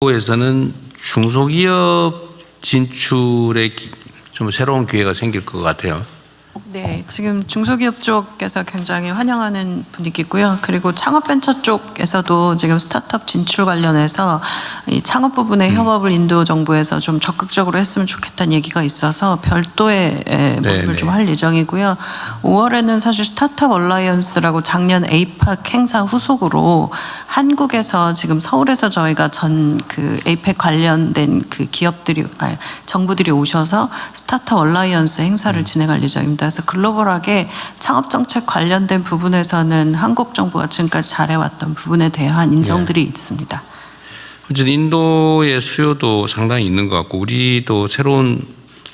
에서는 중소기업 진출에 좀 새로운 기회가 생길 것 같아요. 네, 지금 중소기업 쪽에서 굉장히 환영하는 분위기고요. 그리고 창업벤처 쪽에서도 지금 스타트업 진출 관련해서 이 창업 부분의 협업을 인도 정부에서 좀 적극적으로 했으면 좋겠다는 얘기가 있어서 별도의 모임을 좀 할 예정이고요. 5월에는 사실 스타트업 얼라이언스라고 작년 에이팍 행사 후속으로 한국에서 지금 서울에서 저희가 전 그 에이펙 관련된 그 기업들이 정부들이 오셔서 스타트업 얼라이언스 행사를 진행할 예정입니다. 그래서 글로벌하게 창업 정책 관련된 부분에서는 한국 정부가 지금까지 잘해왔던 부분에 대한 인정들이 있습니다. 어쨌든 인도의 수요도 상당히 있는 것 같고 우리도 새로운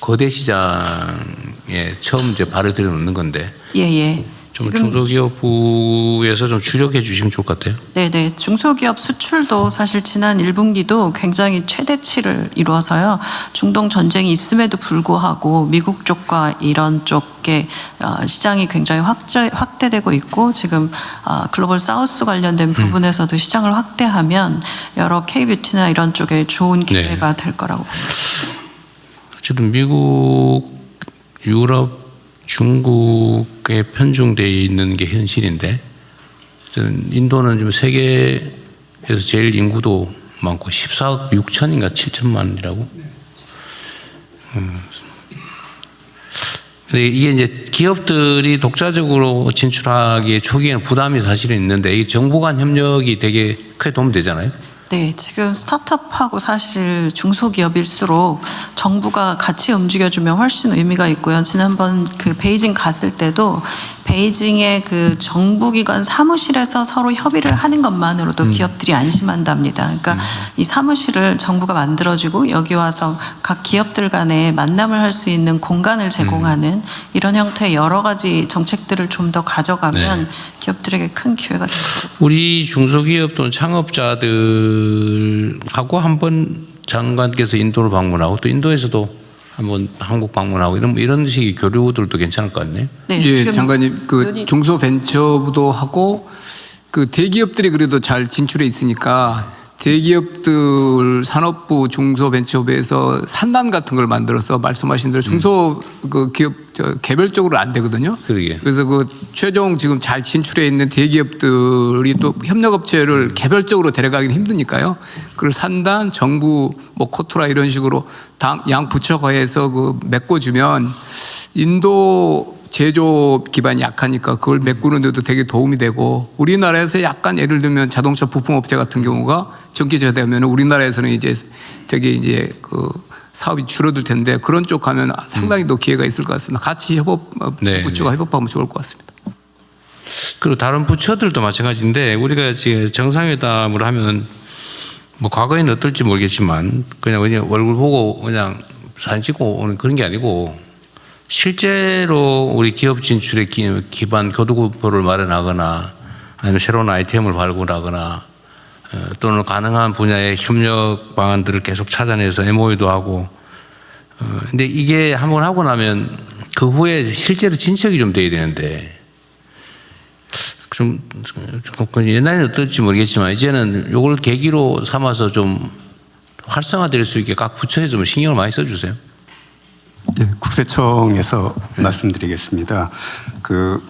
거대 시장에 처음 이제 발을 들여놓는 건데. 예. 좀 중소기업부에서 좀 주력해 주시면 좋을 것 같아요. 네네. 중소기업 수출도 사실 지난 1분기도 굉장히 최대치를 이루어서요. 중동 전쟁이 있음에도 불구하고 미국 쪽과 이런 쪽의 시장이 굉장히 확대되고 있고 지금 글로벌 사우스 관련된 부분에서도 시장을 확대하면 여러 K뷰티나 이런 쪽에 좋은 기회가 될 거라고 봅니다. 어쨌든 미국, 유럽, 중국에 편중되어 있는 게 현실인데 인도는 지금 세계에서 제일 인구도 많고 14억 6천인가 7천만이라고. 근데 이게 이제 기업들이 독자적으로 진출하기에 초기에는 부담이 사실은 있는데 이 정부 간 협력이 되게 크게 도움되잖아요. 네, 지금 스타트업하고 사실 중소기업일수록 정부가 같이 움직여주면 훨씬 의미가 있고요. 지난번 그 베이징 갔을 때도 베이징의 그 정부기관 사무실에서 서로 협의를 하는 것만으로도 기업들이 안심한답니다. 그러니까 이 사무실을 정부가 만들어주고 여기 와서 각 기업들 간에 만남을 할 수 있는 공간을 제공하는 이런 형태의 여러 가지 정책들을 좀 더 가져가면 기업들에게 큰 기회가 될 거라고. 우리 중소기업 또는 창업자들하고 한번 장관께서 인도를 방문하고 또 인도에서도 한번 한국 방문하고 이런 식의 교류들도 괜찮을 것 같네요. 네, 예, 장관님 그 중소벤처도 하고 그 대기업들이 그래도 잘 진출해 있으니까 대기업들 산업부 중소벤처부에서 산단 같은 걸 만들어서 말씀하신 대로 중소 그 기업 개별적으로 안 되거든요. 그러게. 그래서 그 최종 지금 잘 진출해 있는 대기업들이 또 협력업체를 개별적으로 데려가기는 힘드니까요. 그걸 산단, 정부, 뭐 코트라 이런 식으로 양 부처가해서 그 메꿔주면 인도 제조업 기반이 약하니까 그걸 메꾸는 데도 되게 도움이 되고 우리나라에서 약간 예를 들면 자동차 부품업체 같은 경우가 전기제되면 우리나라에서는 이제 되게 이제 그 사업이 줄어들 텐데 그런 쪽 가면 상당히 더 기회가 있을 것 같습니다. 같이 부처가 협업하면 좋을 것 같습니다. 그리고 다른 부처들도 마찬가지인데 우리가 지금 정상회담을 하면 뭐 과거에는 어떨지 모르겠지만 그냥 얼굴 보고 그냥 사진 찍고 오는 그런 게 아니고 실제로 우리 기업 진출에 기반 교두구표를 마련하거나 아니면 새로운 아이템을 발굴하거나 또는 가능한 분야의 협력 방안들을 계속 찾아내서 MOU도 하고 근데 이게 한번 하고 나면 그 후에 실제로 진척이 좀 돼야 되는데 좀 옛날에는 어떨지 모르겠지만 이제는 이걸 계기로 삼아서 좀 활성화될 수 있게 각 부처에 좀 신경을 많이 써주세요. 예, 국세청에서 말씀드리겠습니다. 그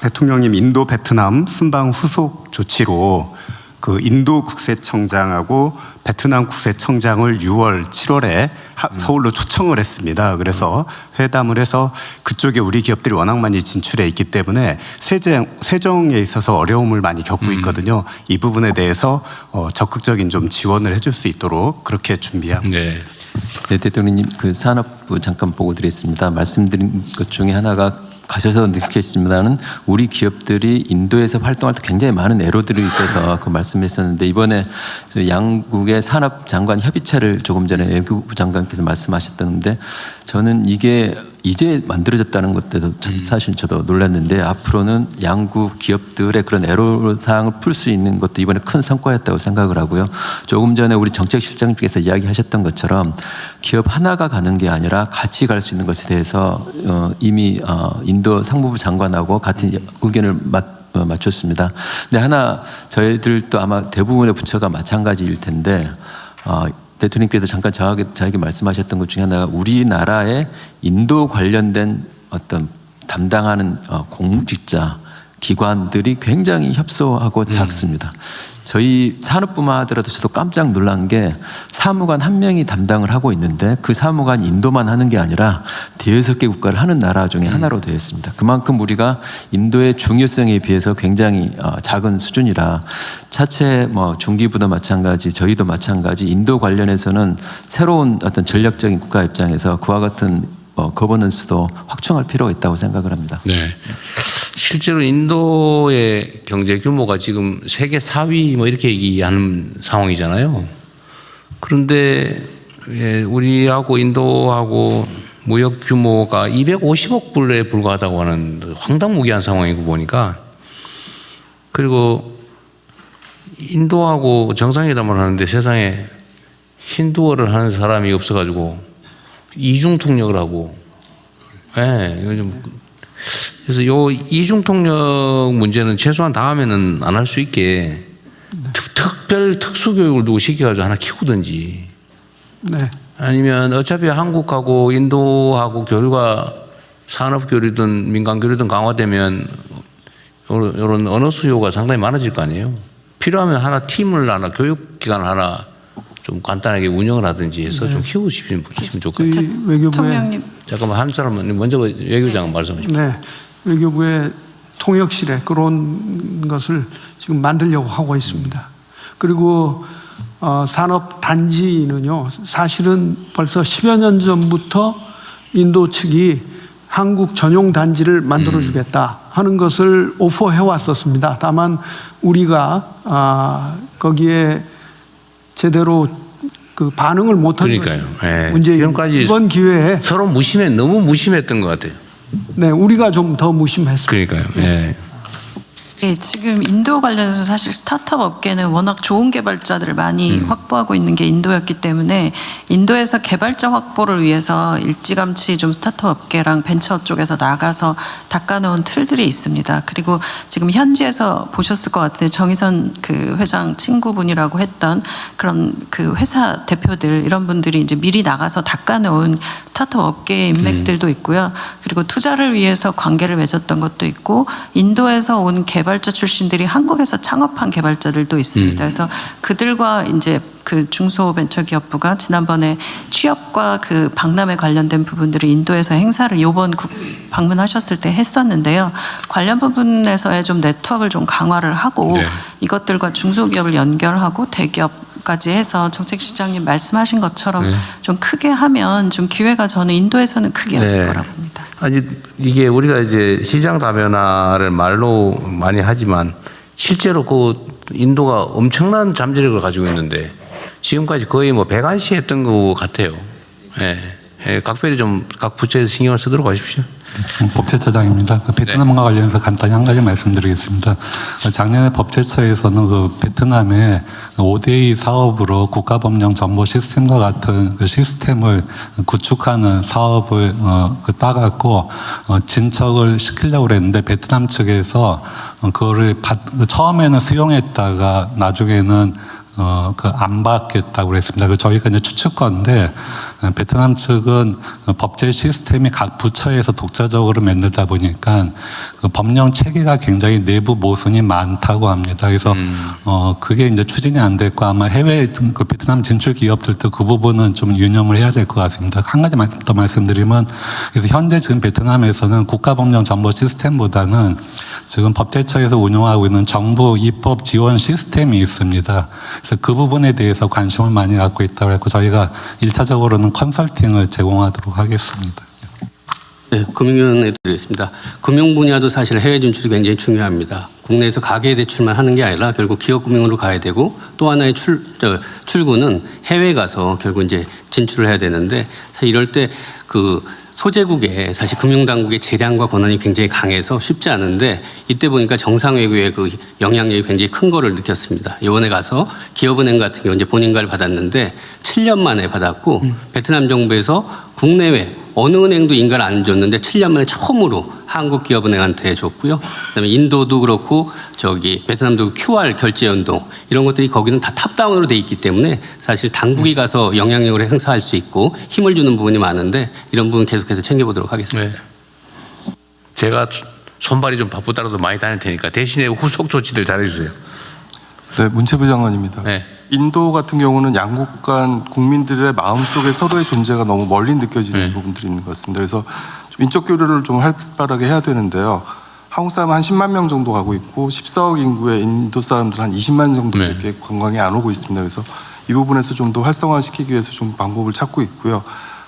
대통령님 인도 베트남 순방 후속 조치로 그 인도 국세청장하고 베트남 국세청장을 6월, 7월에 서울로 초청을 했습니다. 그래서 회담을 해서 그쪽에 우리 기업들이 워낙 많이 진출해 있기 때문에 세정에 있어서 어려움을 많이 겪고 있거든요. 이 부분에 대해서 적극적인 좀 지원을 해줄 수 있도록 그렇게 준비합니다. 네, 대통령님 그 산업부 잠깐 보고 드렸습니다. 말씀드린 것 중에 하나가 가셔서 느꼈습니다는 우리 기업들이 인도에서 활동할 때 굉장히 많은 애로들이 있어서 그 말씀했었는데 이번에 양국의 산업 장관 협의체를 조금 전에 외교부 장관께서 말씀하셨던데 저는 이게 이제 만들어졌다는 것도 사실 저도 놀랐는데 앞으로는 양국 기업들의 그런 애로사항을 풀 수 있는 것도 이번에 큰 성과였다고 생각을 하고요. 조금 전에 우리 정책실장님께서 이야기하셨던 것처럼 기업 하나가 가는 게 아니라 같이 갈 수 있는 것에 대해서 이미 인도 상무부 장관하고 같은 의견을 맞췄습니다. 근데 하나 저희들도 아마 대부분의 부처가 마찬가지일 텐데 대통령께서 잠깐 저에게 말씀하셨던 것 중에 하나가 우리나라의 인도 관련된 어떤 담당하는 공직자 기관들이 굉장히 협소하고 작습니다. 저희 산업부만 하더라도 저도 깜짝 놀란 게 사무관 한 명이 담당을 하고 있는데 그 사무관이 인도만 하는 게 아니라 대여섯 개 국가를 하는 나라 중에 하나로 되어 있습니다. 그만큼 우리가 인도의 중요성에 비해서 굉장히 작은 수준이라 차체 중기부도 마찬가지 저희도 마찬가지 인도 관련해서는 새로운 어떤 전략적인 국가 입장에서 그와 같은 거버넌스도 확충할 필요가 있다고 생각을 합니다. 네. 실제로 인도의 경제 규모가 지금 세계 4위 이렇게 얘기하는 상황이잖아요. 그런데 우리하고 인도하고 무역 규모가 250억 불에 불과하다고 하는 황당무계한 상황이고 보니까, 그리고 인도하고 정상회담을 하는데 세상에 힌두어를 하는 사람이 없어가지고 이중 통역을 하고, 요즘 그래서 요 이중 통역 문제는 최소한 다음에는 안 할 수 있게 특별 특수 교육을 누구 시켜가지고 하나 키우든지, 네. 아니면 어차피 한국하고 인도하고 교류가 산업 교류든 민간 교류든 강화되면 이런 언어 수요가 상당히 많아질 거 아니에요. 필요하면 하나 팀을 하나 교육기관을 하나 좀 간단하게 운영을 하든지 해서 좀 키우시면 좋을 것 같아요. 저희 외교부에 대통령님. 잠깐만 한 사람은 먼저 외교장 말씀하시죠. 네, 외교부의 통역실에 그런 것을 지금 만들려고 하고 있습니다. 그리고 산업 단지는요, 사실은 벌써 10여 년 전부터 인도 측이 한국 전용 단지를 만들어주겠다 하는 것을 오퍼해 왔었습니다. 다만 우리가 거기에 제대로 그 반응을 못한 것이 그러니까요. 문제입니다. 지금까지 이번 기회에 서로 너무 무심했던 것 같아요. 네, 우리가 좀 더 무심했습니다. 그러니까요. 예, 지금 인도 관련해서 사실 스타트업 업계는 워낙 좋은 개발자들을 많이 확보하고 있는 게 인도였기 때문에 인도에서 개발자 확보를 위해서 일찌감치 좀 스타트업 업계랑 벤처 쪽에서 나가서 닦아놓은 틀들이 있습니다. 그리고 지금 현지에서 보셨을 것 같은데 정의선 그 회장 친구분이라고 했던 그런 그 회사 대표들 이런 분들이 이제 미리 나가서 닦아놓은 스타트업 업계의 인맥들도 있고요. 그리고 투자를 위해서 관계를 맺었던 것도 있고 인도에서 온 개발자 출신들이 한국에서 창업한 개발자들도 있습니다. 그래서 그들과 이제 그 중소벤처기업부가 지난번에 취업과 그 박람회 관련된 부분들을 인도에서 행사를 이번 방문하셨을 때 했었는데요. 관련 부분에서의 좀 네트워크를 좀 강화를 하고 네. 이것들과 중소기업을 연결하고 대기업까지 해서 정책시장님 말씀하신 것처럼 좀 크게 하면 좀 기회가 저는 인도에서는 크게 올 거라고 봅니다. 아니 이게 우리가 이제 시장 다변화를 말로 많이 하지만 실제로 그 인도가 엄청난 잠재력을 가지고 있는데 지금까지 거의 배관시 했던 것 같아요. 각별히 좀 각 부처에서 신경을 쓰도록 하십시오. 법제처장입니다. 베트남과 관련해서 간단히 한 가지 말씀드리겠습니다. 작년에 법제처에서는 그 베트남의 5대2 사업으로 국가법령 정보 시스템과 같은 그 시스템을 구축하는 사업을 따갖고 진척을 시키려고 그랬는데 베트남 측에서 그거를 처음에는 수용했다가 나중에는 안 받겠다고 그랬습니다. 저희가 이제 추측건데 베트남 측은 법제 시스템이 각 부처에서 독자적으로 만들다 보니까 그 법령 체계가 굉장히 내부 모순이 많다고 합니다. 그래서 그게 이제 추진이 안 됐고 아마 해외 그 베트남 진출 기업들도 그 부분은 좀 유념을 해야 될 것 같습니다. 한 가지 더 말씀드리면 그래서 현재 지금 베트남에서는 국가법령 정보 시스템보다는 지금 법제처에서 운영하고 있는 정부 입법 지원 시스템이 있습니다. 그래서 그 부분에 대해서 관심을 많이 갖고 있다고 했고 저희가 1차적으로는 컨설팅을 제공하도록 하겠습니다. 네, 금융위원회 드리겠습니다. 금융 분야도 사실 해외 진출이 굉장히 중요합니다. 국내에서 가계 대출만 하는 게 아니라 결국 기업 금융으로 가야 되고 또 하나의 출구는 해외 가서 결국 이제 진출을 해야 되는데 사실 이럴 때 그 소재국에 사실 금융당국의 재량과 권한이 굉장히 강해서 쉽지 않은데 이때 보니까 정상외교의 그 영향력이 굉장히 큰 거를 느꼈습니다. 이번에 가서 기업은행 같은 경우 이제 본인가를 받았는데 7년 만에 받았고 베트남 정부에서 국내외 어느 은행도 인가를 안 줬는데 7년 만에 처음으로 한국기업은행한테 줬고요. 그다음에 인도도 그렇고 베트남도 QR 결제 연동 이런 것들이 거기는 다 탑다운으로 돼 있기 때문에 사실 당국이 가서 영향력을 행사할 수 있고 힘을 주는 부분이 많은데 이런 부분 계속해서 챙겨보도록 하겠습니다. 네. 제가 손발이 좀 바쁘더라도 많이 다닐 테니까 대신에 후속 조치들 잘해주세요. 네, 문체부 장관입니다. 네. 인도 같은 경우는 양국 간 국민들의 마음속에 서로의 존재가 너무 멀리 느껴지는 부분들이 있는 것 같습니다. 그래서 좀 인적 교류를 좀 활발하게 해야 되는데요. 한국 사람 한 10만 명 정도 가고 있고 14억 인구의 인도 사람들 한 20만 정도밖에 관광에 안 오고 있습니다. 그래서 이 부분에서 좀 더 활성화시키기 위해서 좀 방법을 찾고 있고요.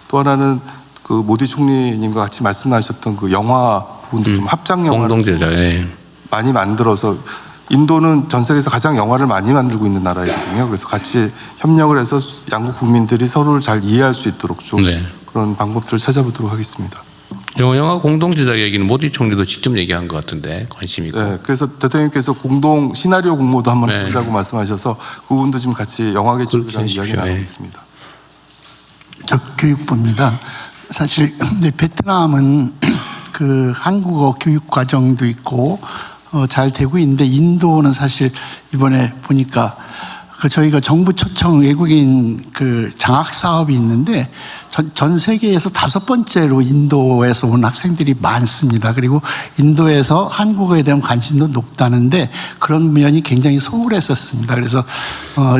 또 하나는 그 모디 총리님과 같이 말씀하셨던 그 영화 부분도 좀 합작 영화를 공동제작. 예. 많이 만들어서 인도는 전 세계에서 가장 영화를 많이 만들고 있는 나라이거든요. 그래서 같이 협력을 해서 양국 국민들이 서로를 잘 이해할 수 있도록 좀 그런 방법들을 찾아보도록 하겠습니다. 영화 공동제작 얘기는 모디 총리도 직접 얘기한 것 같은데 관심 있고. 네, 그래서 대통령께서 공동 시나리오 공모도 한번 해보자고 말씀하셔서 그 부분도 지금 같이 영화계 쪽이랑 이야기 나누고 있습니다. 저 교육부입니다. 사실 이제 베트남은 그 한국어 교육 과정도 있고 잘 되고 있는데 인도는 사실 이번에 보니까 그 저희가 정부 초청 외국인 그 장학 사업이 있는데 전 세계에서 5번째로 인도에서 온 학생들이 많습니다. 그리고 인도에서 한국어에 대한 관심도 높다는데 그런 면이 굉장히 소홀했었습니다. 그래서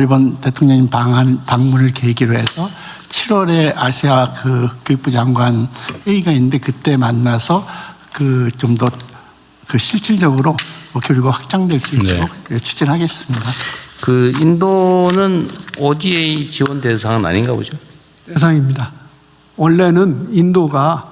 이번 대통령님 방문을 계기로 해서 7월에 아시아 그 교육부 장관 회의가 있는데 그때 만나서 그 좀 더 그 실질적으로 교류가 확장될 수 있도록 추진하겠습니다. 그 인도는 ODA 지원 대상은 아닌가 보죠? 대상입니다. 원래는 인도가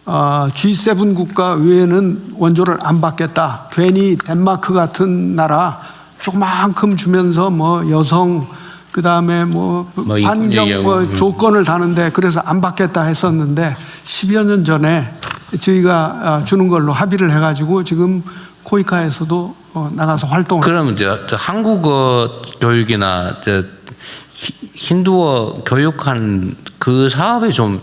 G7 국가 외에는 원조를 안 받겠다. 괜히 덴마크 같은 나라 조그만큼 주면서 뭐 여성 그다음에 뭐 환경 조건을 다는데 그래서 안 받겠다 했었는데 10여 년 전에 저희가 주는 걸로 합의를 해가지고 지금 코이카에서도 나가서 활동을. 그러면 한국어 교육이나 힌두어 교육하는 그 사업에 좀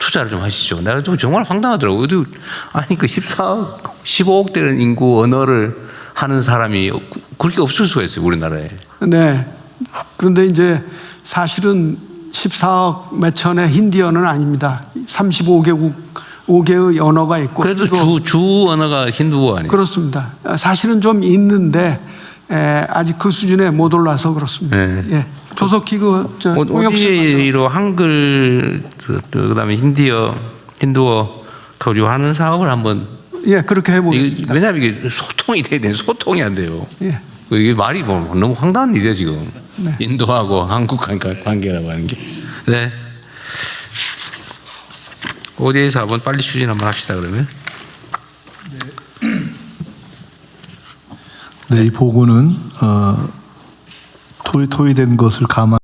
투자를 좀 하시죠. 내가 또 정말 황당하더라고요. 아니 그 15억 되는 인구 언어를 하는 사람이 그렇게 없을 수가 있어요, 우리나라에. 네. 그런데 이제 사실은 14억 몇천의 힌디어는 아닙니다. 5개의 언어가 있고. 그래도 주 언어가 힌두어 아니에요? 그렇습니다. 사실은 좀 있는데 아직 그 수준에 못 올라서 그렇습니다. 네. 예. 조속히 ODA로 한글 그다음에 힌두어 교류하는 사업을 한번. 예, 그렇게 해보겠습니다. 왜냐하면 이게 소통이 돼야 되는데 소통이 안 돼요. 예. 이게 말이 너무 황당한 일이야 지금. 네. 인도하고 한국 관계라고 하는 게. 네. ODA 사업은 빨리 추진 한번 합시다 그러면. 네, 이 보고는 토의된 것을 감안.